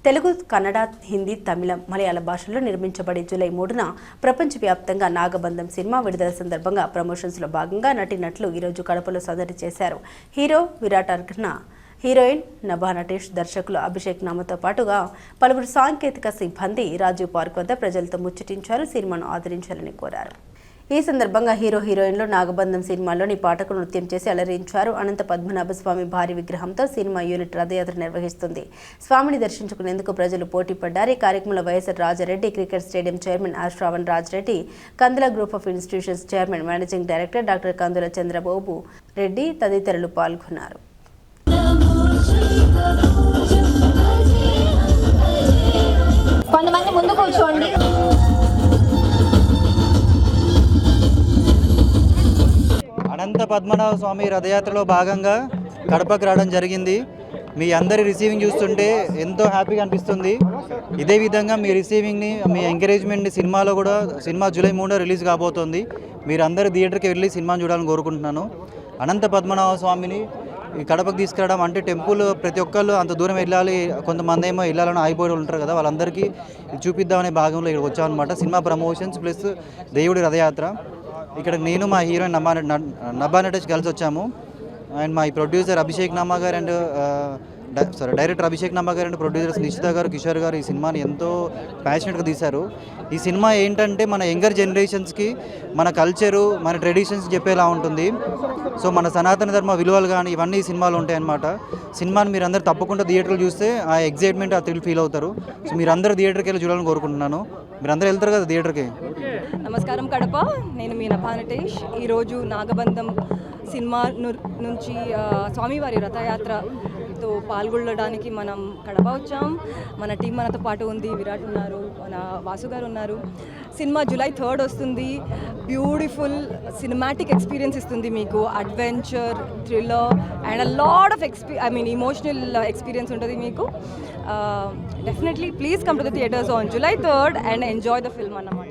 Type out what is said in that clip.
తెలుగు, కన్నడ, హిందీ, తమిళం, మలయాళ భాషల్లో నిర్మించబడి జూలై 3న ప్రపంచవ్యాప్తంగా నాగబంధం సినిమా విడుదల సందర్భంగా ప్రమోషన్స్లో భాగంగా నటీనటులు ఈరోజు కడపలో సందడి చేశారు. హీరో విరాట్ అర్ఘన, హీరోయిన్ నభా నటేష్, దర్శకులు అభిషేక్ నామతో పాటుగా పలువురు సాంకేతిక సిబ్బంది రాజీవ్ పార్క్ వద్ద ప్రజలతో ముచ్చటించారు. సినిమాను ఆదరించాలని కోరారు. ఈ సందర్భంగా హీరోయిన్లు నాగబంధం సినిమాలోని పాటకు నృత్యం చేసి అలరించారు. అనంత పద్మనాభ స్వామి భారీ విగ్రహంతో సినిమా యూనిట్ రథయాత్ర నిర్వహిస్తుంది. స్వామిని దర్శించుకునేందుకు ప్రజలు పోటీ పడ్డారు. ఈ కార్యక్రమంలో YSR Rajareddy, cricket stadium chairman R Shravan Raj Reddy, Kandula group of institutions chairman, managing director doctor Kandula Chandrababu Reddy తదితరులు పాల్గొన్నారు. కొంతమంది ముందు కూర్చోండి. అనంత పద్మనాభ స్వామి రథయాత్రలో భాగంగా కడపకు రావడం జరిగింది. మీ అందరి రిసీవింగ్ చూస్తుంటే ఎంతో హ్యాపీగా అనిపిస్తుంది. ఇదే విధంగా మీ రిసీవింగ్ని, మీ ఎంకరేజ్మెంట్ని సినిమాలో కూడా, సినిమా జూలై 3న రిలీజ్ కాబోతోంది. మీరు అందరు థియేటర్కి వెళ్ళి సినిమాని చూడాలని కోరుకుంటున్నాను. అనంత పద్మనాభ స్వామిని ఈ కడపకు తీసుకురావడం అంటే టెంపుల్ ప్రతి ఒక్కళ్ళు అంత దూరం వెళ్ళాలి, కొంతమంది ఏమో వెళ్ళాలని ఆగిపోయి ఉంటారు కదా, వాళ్ళందరికీ చూపిద్దామనే భాగంలో ఇక్కడ వచ్చామన్నమాట. సినిమా ప్రమోషన్స్ ప్లస్ దేవుడి రథయాత్ర. ఇక్కడ నేను మా హీరోయిన్ నభా నటేష్ కలిసి వచ్చాము. అండ్ మా ఈ ప్రొడ్యూసర్ అభిషేక్ నామా గారు అండ్ డైరెక్టర్ అభిషేక్ నామా గారు అండ్ ప్రొడ్యూసర్స్ నిషిత గారు, కిషోర్ గారు ఈ సినిమాని ఎంతో ప్యాషనెట్గా తీశారు. ఈ సినిమా ఏంటంటే మన యంగర్ జనరేషన్స్కి మన కల్చరు, మన ట్రెడిషన్స్ చెప్పేలా ఉంటుంది. సో మన సనాతన ధర్మ విలువలు కానీ ఇవన్నీ ఈ సినిమాలు ఉంటాయన్నమాట. సినిమాని మీరు అందరూ తప్పకుండా థియేటర్లో చూస్తే ఆ ఎగ్జైట్మెంట్, ఆ థ్రిల్ ఫీల్ అవుతారు. సో మీరు అందరూ థియేటర్కి వెళ్ళి చూడాలని కోరుకుంటున్నాను. మీరు అందరూ వెళ్తారు కదా థియేటర్కి. నమస్కారం కడప, నేను మీ నభా నటేష్. ఈరోజు నాగబంధం సినిమా నుంచి స్వామివారి రథయాత్రతో పాల్గొనడానికి మనం కడప వచ్చాం. మన టీం మనతో పాటు ఉంది. విరాట్ ఉన్నారు, మన వాసు గారు ఉన్నారు. సినిమా జూలై 3 వస్తుంది. బ్యూటిఫుల్ సినిమాటిక్ ఎక్స్పీరియన్స్ ఇస్తుంది మీకు. Adventure, thriller and lot of emotional experience ఉంటుంది మీకు. Definitely please come to the theatres on July 3 and enjoy the film అన్నమాట.